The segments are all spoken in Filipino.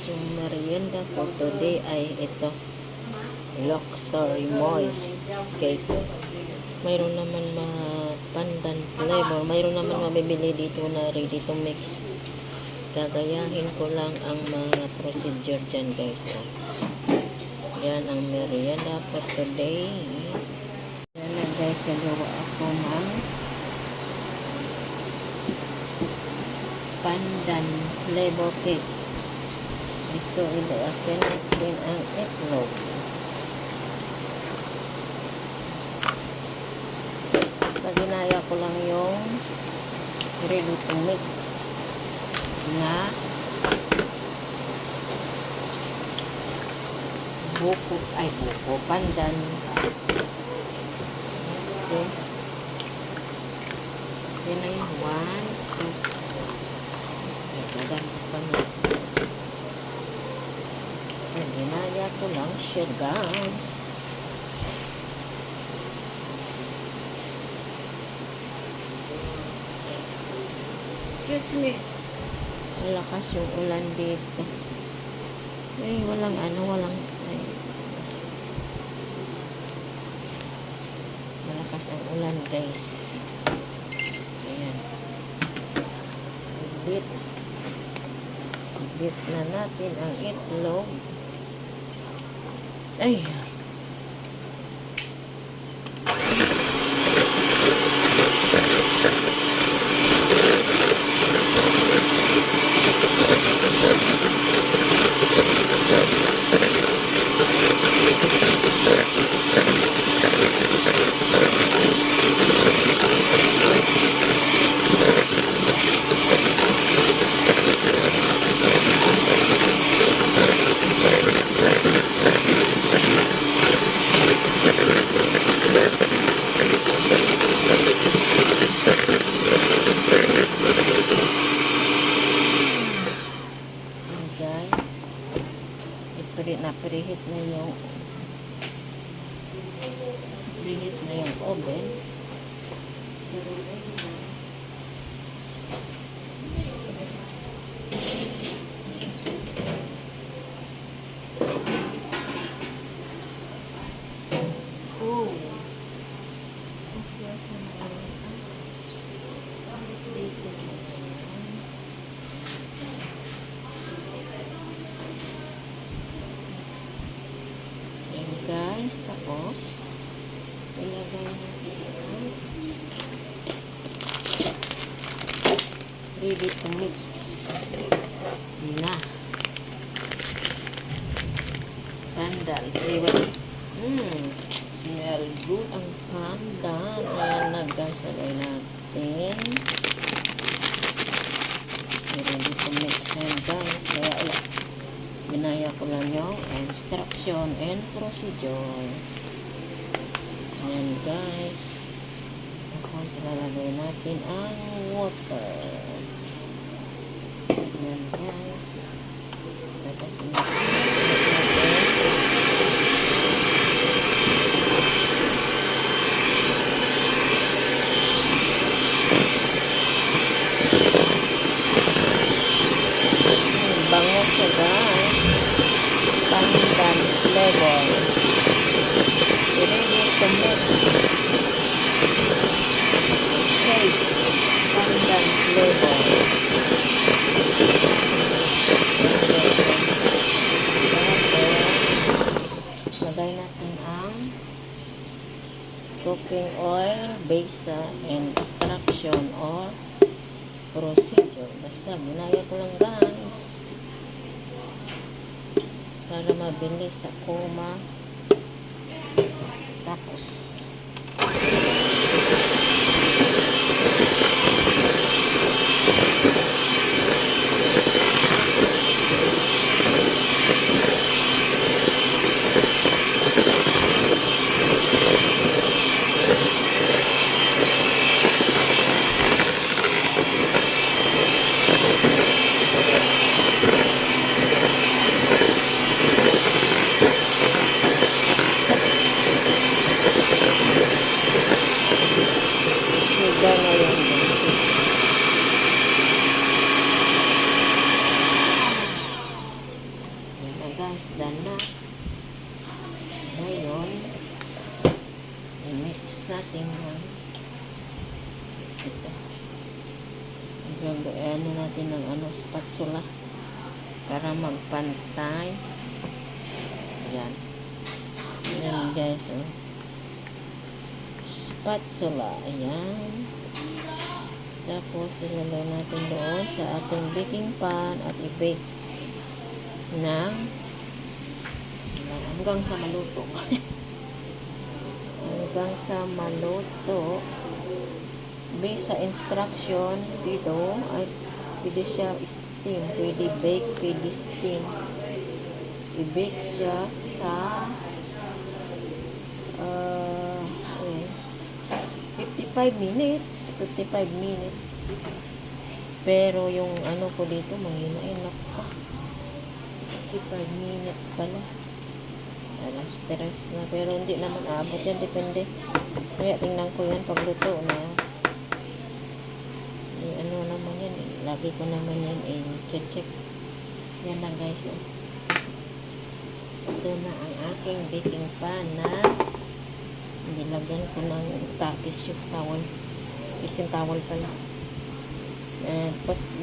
Yung merienda for today ay ito. Luxury Moist Cake. Mayroon naman mga pandan flavor. Mayroon naman mabibili dito na ready to mix. Gagayahin ko lang ang mga procedure dyan, guys. Yan ang merienda for today. Yan na, guys. Gagawa ako ng pandan flavor cake. Ito, ilaasin natin ang itlog. Basta ginaya ko lang yung ready to mix na buko, pandan. Okay. Yan na yung 1, 2. Dadang pa na. Ginaya ko lang siya, guys. Excuse me. Malakas yung ulan dito. Walang malakas ang ulan, guys. Ayan. Bit na natin ang itlog. Ay. Preheat na yung oven. Guys, tapos ilagay natin ang ready to mix na pandan flavor. Smell good ang pandan. Ayan na, guys, lagay natin ready to mix na, guys. Kaya ginaya ko lang yung instruction and procedure. Ayan, guys. Tapos lalagay natin ang water. Ayan, guys. Tapos bango siya, guys. Pandan flavor. Ready to mix. Cake. Pandan flavor. Lagay natin ang cooking oil based sa instruction or procedure. Basta ginaya ko lang, guys, para mabilis ako tapos na guys, done na. Ngayon, i-mix natin ng ito. Ano natin ng spatula para magpantay. Yan. Yan guys, oh. Spatula. Ayan. Tapos, ilalagay natin doon sa ating baking pan at i-bake ng hanggang sa maluto. Hanggang sa maluto. Based sa instruction dito, ay pwede siya steam, pwede bake, pwede steam. I-bake siya sa 55 minutes. Pero yung ko dito, mahinain ako. 55 minutes pala. Alam, stress na. Pero hindi naman abot yan. Depende. Kaya tingnan ko yan pagluto na. Naman yan. Lagi ko naman yan check. Yan na guys. Oh. Ito na ang aking baking pan na nilagyan ko ng tissue towel. Kitchen towel pala. Tapos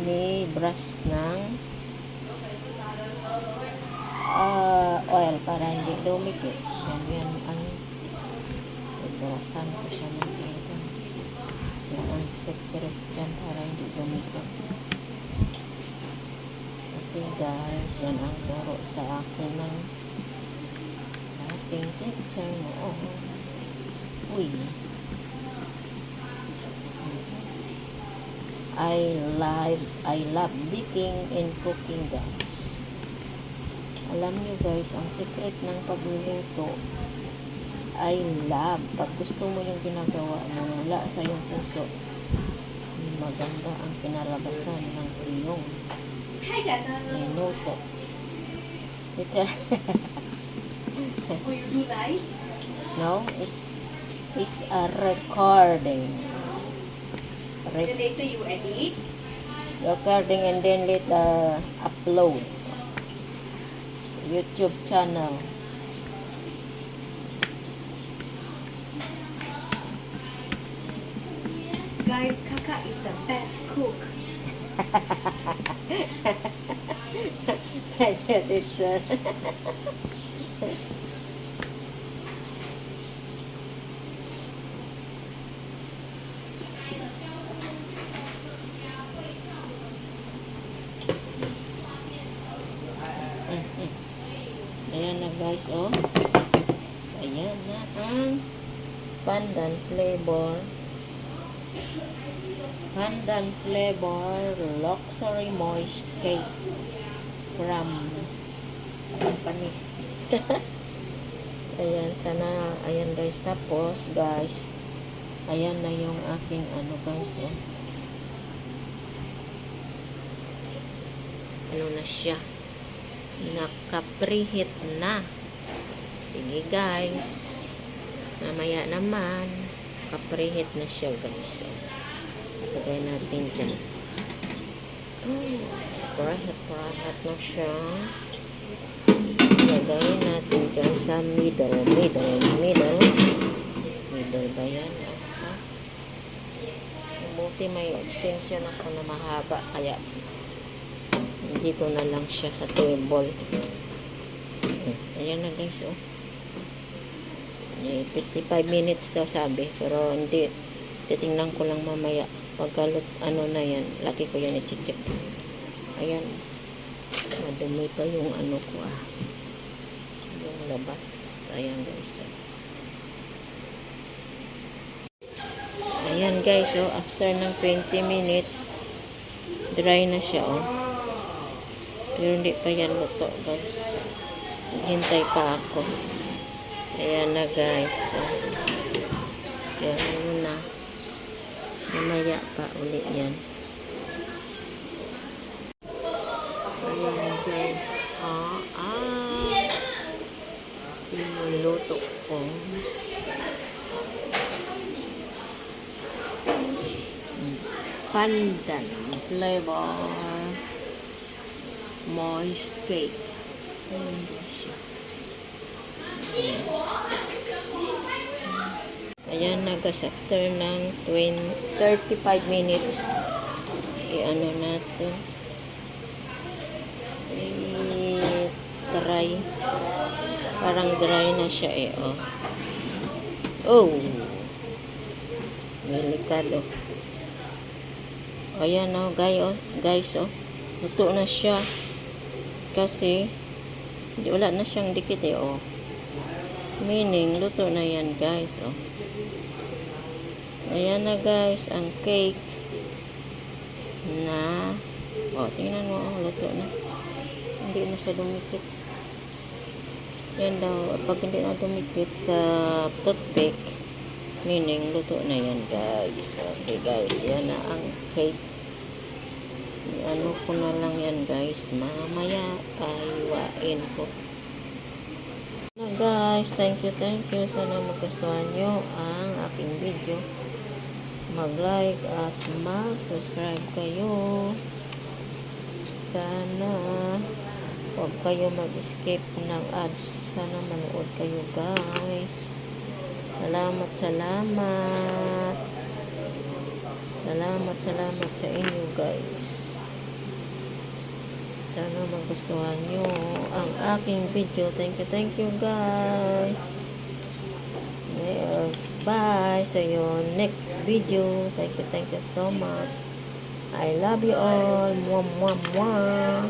brush ng oil para hindi dumikit. Yan ang ibrasan ko siya ng ito. Yan ang secret dyan para hindi dumikit. Kasi guys, yan ang turo sa akin ng aking teacher mo. Uy. I love baking and cooking guys. Alam nyo guys, ang secret ng pagluluto I love. Pag gusto mo yung ginagawa mo mula sa iyong puso, maganda ang kinalabasan ng iyong minuto. Teacher. Will you do live? No, it's a recording. Then later you edit? Recording and then later upload. YouTube channel. Guys, Kaka is the best cook. It's ayan na guys, oh. Ayan na ang pandan flavor luxury moist cake from company. Ayan, sana, ayan guys. Tapos guys, ayan na yung aking guys, oh. Na siya, nakapreheat na. Sige guys, mamaya naman nakapreheat na siya guys. Lagay natin dyan. Preheat na siya. Lagay natin dyan sa middle ba yan? Buti may extension ako na mahaba, kaya hindi ko na lang siya sa table. Ayan na guys, oh. 55 minutes daw sabi, pero hindi. Titingnan ko lang mamaya. Pagkalut, na yan, lagi ko yan i-check. Ayan. Madumi pa yung ko, yung labas. Ayan guys, oh. Ayan guys, oh. After ng 20 minutes, dry na siya, oh. Pero hindi pa yan luto guys. Hintay pa ako. Ayan na guys. So, yan muna. Mamaya pa ulit yan. Ayan guys. Pinuluto ko. Pandan flavor moist cake siya. Ayan na guys, after ng 35 minutes, i-ano na to. I-try. Parang dry na siya eh, oh. Oh! Delikado. Ayan oh, guys, oh. Luto na siya. Kasi, wala na siyang dikit eh, oh. Meaning, luto na yan, guys, oh. Ayan na, guys, ang cake na, oh, tingnan mo, oh, luto na. Hindi na siya dumikit. Yan daw, pag hindi na dumikit sa toothpick, meaning, luto na yan, guys. Okay, guys, yan na ang cake. Ano ko na lang yan, guys. Mamaya, aywain ko. Na guys, thank you. Sana magustuhan nyo ang aking video. Mag-like at mag-subscribe kayo. Sana huwag kayo mag-skip ng ads. Sana manood kayo, guys. Salamat. Salamat sa inyo, guys. Sana magustuhan nyo ang aking video. Thank you, guys. Yes, bye. See you next video. Thank you so much. I love you all. Mwah, mwah, mwah.